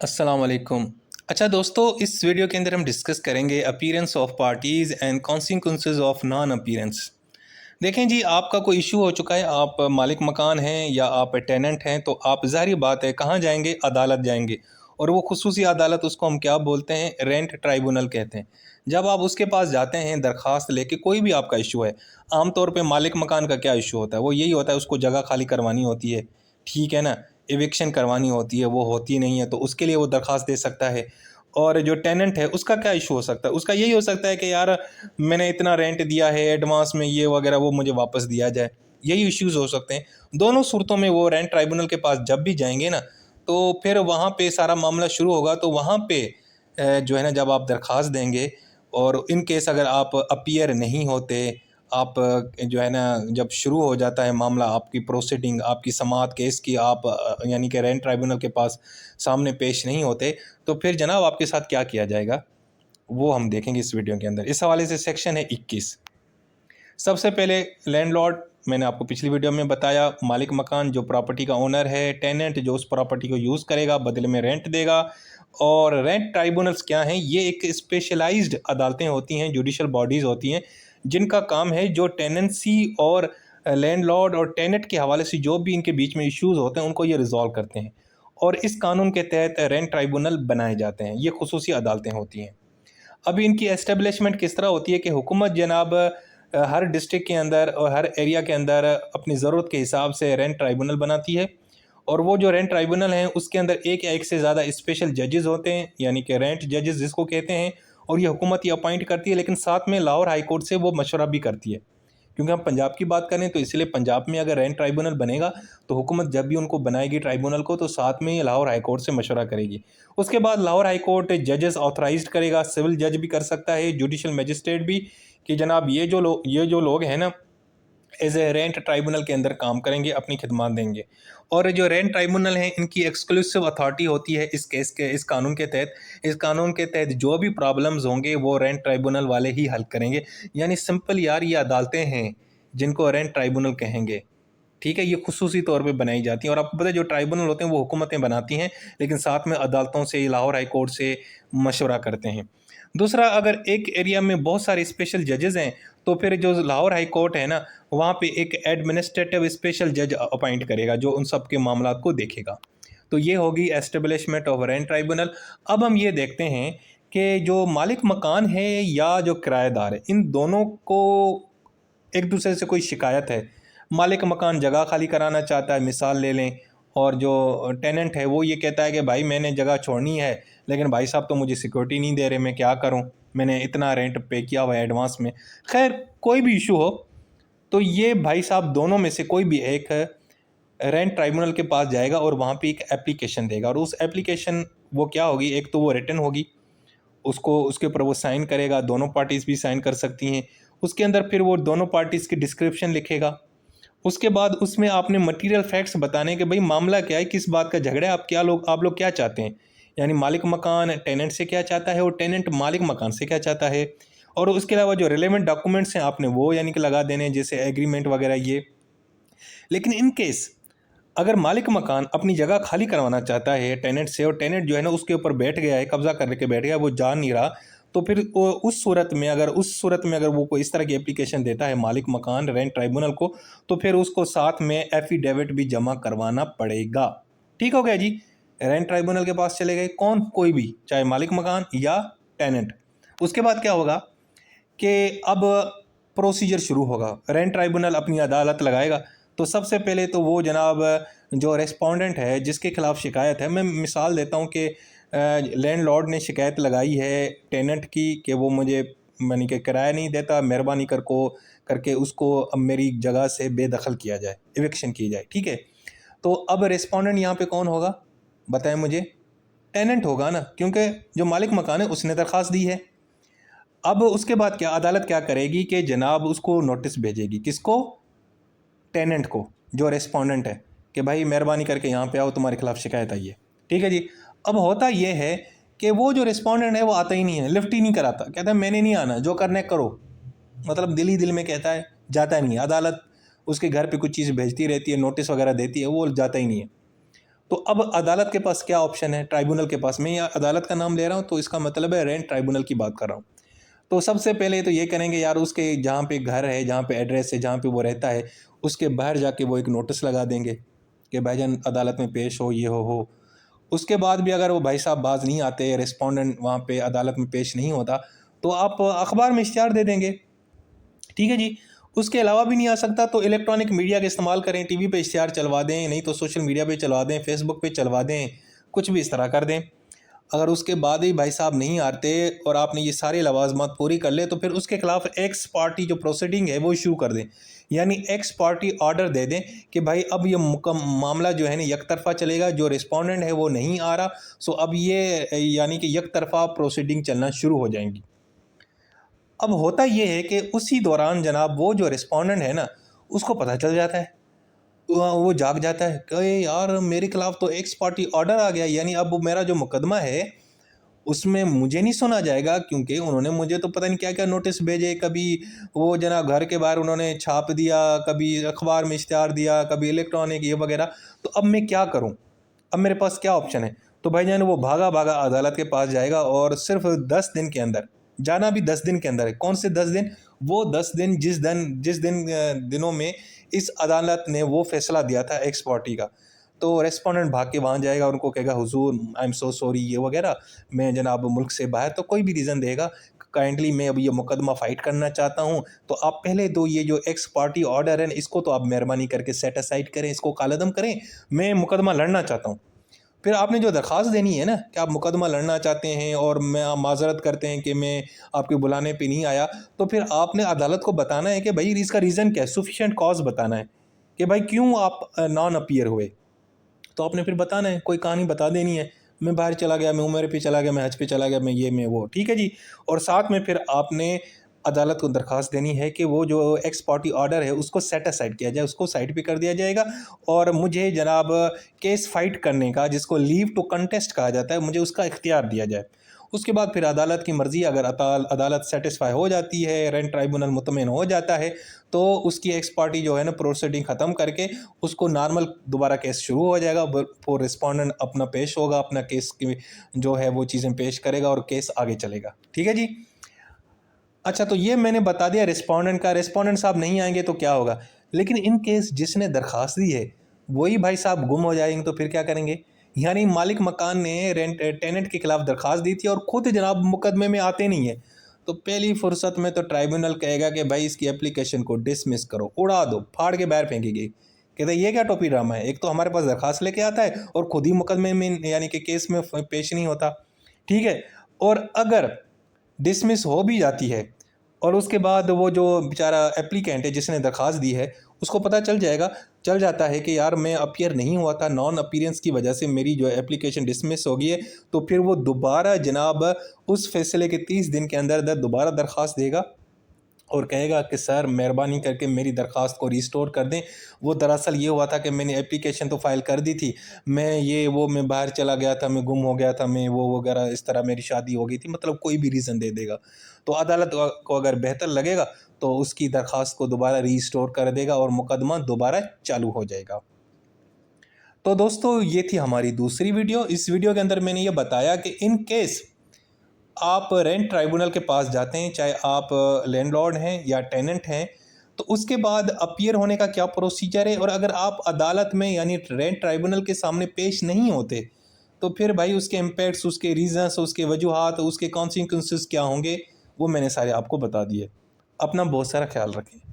अस्सलाम वालेकुम। अच्छा दोस्तों, इस वीडियो के अंदर हम डिस्कस करेंगे appearance of parties and consequences of non appearance. देखें जी, आपका कोई इशू हो चुका है, आप मालिक मकान हैं या आप टेनेंट हैं, तो आप ज़ाहिर बात है कहाँ जाएंगे? अदालत जाएंगे। और वो खुसूसी अदालत, उसको हम क्या बोलते हैं? रेंट ट्राइब्यूनल कहते हैं। जब आप उसके पास जाते हैं दरख्वास्त लेके, कोई भी आपका इशू है, आम तौर पे मालिक मकान का क्या इशू होता है? वो यही होता है, उसको जगह खाली करवानी होती है, ठीक है ना? एविक्शन करवानी होती है, वो होती नहीं है तो उसके लिए वो दरख्वास्त दे सकता है। और जो टेनेंट है उसका क्या इशू हो सकता है? उसका यही हो सकता है कि यार मैंने इतना रेंट दिया है एडवांस में, ये वगैरह, वो मुझे वापस दिया जाए। यही इश्यूज़ हो सकते हैं। दोनों सूरतों में वो रेंट ट्राइब्यूनल के पास जब भी जाएंगे ना, तो फिर वहाँ पे सारा मामला शुरू होगा। तो वहाँ पे जो है ना, जब आप दरख्वास्त देंगे और इन केस अगर आप अपीयर नहीं होते, आप जो है ना, जब शुरू हो जाता है मामला, आपकी प्रोसीडिंग, आपकी समाअत केस की, आप यानी कि रेंट ट्राइब्यूनल के पास सामने पेश नहीं होते, तो फिर जनाब आपके साथ क्या किया जाएगा, वो हम देखेंगे इस वीडियो के अंदर। इस हवाले से सेक्शन है 21। सबसे पहले लैंडलॉर्ड, मैंने आपको पिछली वीडियो में बताया, मालिक मकान जो प्रॉपर्टी का ओनर है, टेनेंट जो उस प्रॉपर्टी को यूज़ करेगा, बदले में रेंट देगा। और रेंट ट्राइब्यूनल्स क्या हैं? ये एक स्पेशलाइज्ड अदालतें होती हैं, जुडिशल बॉडीज़ होती हैं, जिनका काम है जो टेनेंसी और लैंडलॉर्ड और टेनेंट के हवाले से जो भी इनके बीच में इश्यूज़ होते हैं, उनको ये रिजॉल्व करते हैं। और इस कानून के तहत रेंट ट्राइब्यूनल बनाए जाते हैं। ये खुसूसी अदालतें होती हैं। अभी इनकी एस्टेब्लिशमेंट किस तरह होती है कि हुकूमत जनाब हर डिस्ट्रिक्ट के अंदर और हर एरिया के अंदर अपनी ज़रूरत के हिसाब से रेंट ट्राइब्यूनल बनाती है। और वो जो रेंट ट्राइब्यूनल हैं, उसके अंदर एक या एक से ज़्यादा स्पेशल जजेस होते हैं, यानी कि रेंट जजेस जिसको कहते हैं। और ये हुकूमत ही अपॉइंट करती है, लेकिन साथ में लाहौर हाई कोर्ट से वो मशवरा भी करती है। क्योंकि हम पंजाब की बात करें तो इसलिए पंजाब में अगर रेंट ट्राइब्यूनल बनेगा, तो हुकूमत जब भी उनको बनाएगी ट्राइब्यूनल को, तो साथ में ये लाहौर हाई कोर्ट से मशवरा करेगी। उसके बाद लाहौर हाई कोर्ट जजेस ऑथराइज्ड करेगा, सिविल जज भी कर सकता है, जुडिशल मजिस्ट्रेट भी, कि जनाब ये जो लोग हैं ना, एज ए रेंट ट्राइब्यूनल के अंदर काम करेंगे, अपनी खिदमत देंगे। और जो रेंट ट्राइब्यूनल हैं, इनकी एक्सक्लूसिव अथॉरिटी होती है इस केस के, इस कानून के तहत जो भी प्रॉब्लम्स होंगे वो रेंट ट्राइब्यूनल वाले ही हल करेंगे। यानी सिंपल यार, ये अदालतें हैं जिनको रेंट ट्राइब्यूनल कहेंगे, ठीक है? ये खुसूसी तौर पे बनाई जाती हैं। और आपको पता है, जो ट्राइब्यूनल होते हैं वो हुकूमतें बनाती हैं, लेकिन साथ में अदालतों से, लाहौर हाई कोर्ट से मशवरा करते हैं। दूसरा, अगर एक एरिया में बहुत सारे स्पेशल जजेस हैं, तो फिर जो लाहौर हाई कोर्ट है ना, वहाँ पे एक एडमिनिस्ट्रेटिव स्पेशल जज अपॉइंट करेगा जो उन सब के मामलात को देखेगा। तो ये होगी एस्टेब्लिशमेंट ऑफ रेंट ट्राइब्यूनल। अब हम ये देखते हैं कि जो मालिक मकान है या जो किराएदार है, इन दोनों को एक दूसरे से कोई शिकायत है। मालिक मकान जगह खाली कराना चाहता है, मिसाल ले लें, और जो टेनेंट है वो ये कहता है कि भाई मैंने जगह छोड़नी है, लेकिन भाई साहब तो मुझे सिक्योरिटी नहीं दे रहे, मैं क्या करूं, मैंने इतना रेंट पे किया हुआ है एडवांस में। खैर, कोई भी इशू हो, तो ये भाई साहब दोनों में से कोई भी एक रेंट ट्राइब्यूनल के पास जाएगा और वहाँ पे एक एप्लीकेशन देगा। और उस एप्लीकेशन, वो क्या होगी? एक तो वो रिटन होगी, उसको उसके ऊपर वो साइन करेगा, दोनों पार्टीज़ भी साइन कर सकती हैं। उसके अंदर फिर वो दोनों पार्टीज़ की डिस्क्रिप्शन लिखेगा। उसके बाद उसमें आपने मटेरियल फैक्ट्स बताने कि भाई मामला क्या है, किस बात का झगड़ा है, आप लोग क्या चाहते हैं। यानी मालिक मकान टेनेंट से क्या चाहता है और टेनेंट मालिक मकान से क्या चाहता है। और उसके अलावा जो रिलेवेंट डॉक्यूमेंट्स हैं आपने वो यानी कि लगा देने हैं, जैसे एग्रीमेंट वगैरह ये। लेकिन इन केस अगर मालिक मकान अपनी जगह खाली करवाना चाहता है टेनेंट से, और टेनेंट जो है ना उसके ऊपर बैठ गया है, कब्जा करके बैठ गया है, वो जा नहीं रहा, तो फिर वो उस सूरत में अगर वो कोई इस तरह की एप्लीकेशन देता है मालिक मकान रेंट ट्राइब्यूनल को, तो फिर उसको साथ में एफिडेविट भी जमा करवाना पड़ेगा। ठीक हो गया जी? रेंट ट्राइब्यूनल के पास चले गए कौन? कोई भी, चाहे मालिक मकान या टेनेंट। उसके बाद क्या होगा कि अब प्रोसीजर शुरू होगा, रेंट ट्राइब्यूनल अपनी अदालत लगाएगा। तो सबसे पहले तो वो जनाब जो रेस्पोंडेंट है जिसके खिलाफ शिकायत है, मैं मिसाल देता हूँ कि लैंडलॉर्ड ने शिकायत लगाई है टेनेंट की कि वो मुझे यानी कि किराया नहीं देता, मेहरबानी करके उसको अब मेरी जगह से बेदखल किया जाए, इविक्शन की जाए, ठीक है? तो अब रेस्पोंडेंट यहाँ पे कौन होगा, बताएं मुझे? टेनेंट होगा ना, क्योंकि जो मालिक मकान है उसने दरख्वास्त दी है। अब उसके बाद क्या अदालत क्या करेगी कि जनाब उसको नोटिस भेजेगी, किसको? टेनेंट को, जो रेस्पोंडेंट है, कि भाई मेहरबानी करके यहाँ पे आओ, तुम्हारे खिलाफ शिकायत आई है, ठीक है जी? अब होता यह है कि वो जो रेस्पोंडेंट है वो आता ही नहीं है, लिफ्ट ही नहीं कराता, कहता है मैंने नहीं आना, जो करना है करो। मतलब दिल ही दिल में कहता है, जाता नहीं है। अदालत उसके घर पे कुछ चीज़ भेजती रहती है, नोटिस वगैरह देती है, वो जाता ही नहीं है। तो अब अदालत के पास क्या ऑप्शन है, ट्राइब्यूनल के पास, मैं यहाँ अदालत का नाम ले रहा हूँ तो इसका मतलब है रेंट ट्राइब्यूनल की बात कर रहा हूँ। तो सबसे पहले तो ये करेंगे यार, उसके जहाँ पे घर है, जहाँ पे एड्रेस है, जहाँ पे वो रहता है, उसके बाहर जाके वो एक नोटिस लगा देंगे कि भाईजान अदालत में पेश हो, ये हो। उसके बाद भी अगर वो भाई साहब बाज नहीं आते, रिस्पोंडेंट वहाँ पे अदालत में पेश नहीं होता, तो आप अखबार में इश्तिहार दे देंगे, ठीक है जी। उसके अलावा भी नहीं आ सकता तो इलेक्ट्रॉनिक मीडिया का इस्तेमाल करें, टीवी पे इश्तिहार चलवा दें, नहीं तो सोशल मीडिया पे चलवा दें, फेसबुक पे चलवा दें, कुछ भी इस तरह कर दें। अगर उसके बाद ही भाई साहब नहीं आते और आपने ये सारे लवाजमात पूरी कर ले, तो फिर उसके खिलाफ एक्स पार्टी जो प्रोसीडिंग है वो इशू कर दें, यानी एक्स पार्टी ऑर्डर दे दें कि भाई अब ये मामला जो है ना एक तरफा चलेगा, जो रिस्पोंडेंट है वो नहीं आ रहा, सो अब ये यानी कि एक तरफा प्रोसीडिंग चलना शुरू हो जाएंगी। अब होता ये है कि उसी दौरान जनाब वो जो रिस्पोंडेंट है ना, उसको पता चल जाता है, वो जाग जाता है कि यार मेरे खिलाफ तो एक्स पार्टी ऑर्डर आ गया, यानी अब मेरा जो मुकदमा है उसमें मुझे नहीं सुना जाएगा, क्योंकि उन्होंने मुझे तो पता नहीं क्या क्या नोटिस भेजे, कभी वो जनाब घर के बाहर उन्होंने छाप दिया, कभी अखबार में इश्तिहार दिया, कभी इलेक्ट्रॉनिक ये वगैरह। तो अब मैं क्या करूं, अब मेरे पास क्या ऑप्शन है? तो भाईजान वो भागा भागा अदालत के पास जाएगा और सिर्फ 10 दिन के अंदर, जाना भी 10 दिन के अंदर है। कौन से 10 दिन? वो 10 दिन जिस दिन दिनों में इस अदालत ने वो फैसला दिया था एक्स पार्टी का। तो रेस्पोंडेंट भाग के वहाँ जाएगा, उनको कहेगा हुजूर आई एम सो सॉरी ये वगैरह, मैं जनाब मुल्क से बाहर, तो कोई भी रीज़न देगा, काइंडली मैं अब ये मुकदमा फ़ाइट करना चाहता हूँ, तो आप पहले तो ये जो एक्स पार्टी ऑर्डर है इसको तो आप मेहरबानी करके सेट असाइड करें, इसको कालअदम करें, मैं मुकदमा लड़ना चाहता हूँ। फिर आपने जो दरख्वास्त देनी है ना कि आप मुकदमा लड़ना चाहते हैं और मैं आप माजरत करते हैं कि मैं आपके बुलाने पे नहीं आया, तो फिर आपने अदालत को बताना है कि भाई इसका रीज़न क्या है, सफिशेंट कॉज बताना है कि भाई क्यों आप नॉन अपीयर हुए। तो आपने फिर बताना है, कोई कहानी बता देनी है, मैं बाहर चला गया, मैं उम्र पे चला गया, मैं हज पे चला गया, मैं ये मैं वो, ठीक है जी। और साथ में फिर आपने अदालत को दरख्वास्त देनी है कि वो जो एक्स पार्टी ऑर्डर है उसको सेट असाइड किया जाए, उसको साइड पे कर दिया जाएगा, और मुझे जनाब केस फाइट करने का, जिसको लीव टू कंटेस्ट कहा जाता है, मुझे उसका इख्तियार दिया जाए। उसके बाद फिर अदालत की मर्ज़ी, अगर अदालत सेटिस्फाई हो जाती है, रेंट ट्राइब्यूनल मुतमिन हो जाता है, तो उसकी एक्स पार्टी जो है ना प्रोसीडिंग ख़त्म करके उसको नॉर्मल दोबारा केस शुरू हो जाएगा, वो रिस्पोंडेंट अपना पेश होगा, अपना केस की जो है वो चीज़ें पेश करेगा और केस आगे चलेगा, ठीक है जी। अच्छा, तो ये मैंने बता दिया रिस्पोंडेंट का, रिस्पोंडेंट साहब नहीं आएंगे तो क्या होगा। लेकिन इन केस जिसने दरख्वास्त दी है वही भाई साहब गुम हो जाएंगे, तो फिर क्या करेंगे? यानी मालिक मकान ने टेनेंट के खिलाफ दरख्वास्त दी थी और खुद जनाब मुकदमे में आते नहीं है, तो पहली फुर्सत में तो ट्राइब्यूनल कहेगा कि भाई इसकी एप्लीकेशन को डिसमिस करो, उड़ा दो, फाड़ के बाहर फेंकेगी। कहते हैं ये क्या टोपी ड्रामा है, एक तो हमारे पास दरख्वास्त लेके आता है और खुद ही मुकदमे में यानी कि केस में पेश नहीं होता, ठीक है। और अगर डिसमिस हो भी जाती है और उसके बाद वो जो बेचारा एप्लीकेंट है जिसने दरख्वास्त दी है उसको पता चल जाता है कि यार मैं अपीयर नहीं हुआ था, नॉन अपीयरेंस की वजह से मेरी जो एप्लीकेशन डिसमिस हो गई है, तो फिर वो दोबारा जनाब उस फैसले के 30 दिन के अंदर दोबारा दरख्वास्त देगा और कहेगा कि सर मेहरबानी करके मेरी दरख्वास्त को रिस्टोर कर दें। वो दरअसल ये हुआ था कि मैंने एप्लीकेशन तो फ़ाइल कर दी थी, मैं बाहर चला गया था, मैं गुम हो गया था, मैं वो वगैरह, इस तरह मेरी शादी हो गई थी, मतलब कोई भी रीज़न दे देगा। तो अदालत को अगर बेहतर लगेगा तो उसकी दरख्वास्त को दोबारा रिस्टोर कर देगा और मुकदमा दोबारा चालू हो जाएगा। तो दोस्तों ये थी हमारी दूसरी वीडियो। इस वीडियो के अंदर मैंने ये बताया कि इन केस आप रेंट ट्राइब्यूनल के पास जाते हैं, चाहे आप लैंडलॉर्ड हैं या टेनेंट हैं, तो उसके बाद अपीयर होने का क्या प्रोसीजर है, और अगर आप अदालत में यानी रेंट ट्राइब्यूनल के सामने पेश नहीं होते तो फिर भाई उसके इम्पैक्ट्स, उसके रीज़न्स, उसके वजूहात, उसके कॉन्सिक्वेंसेस क्या होंगे, वो मैंने सारे आपको बता दिए। अपना बहुत सारा ख्याल रखें।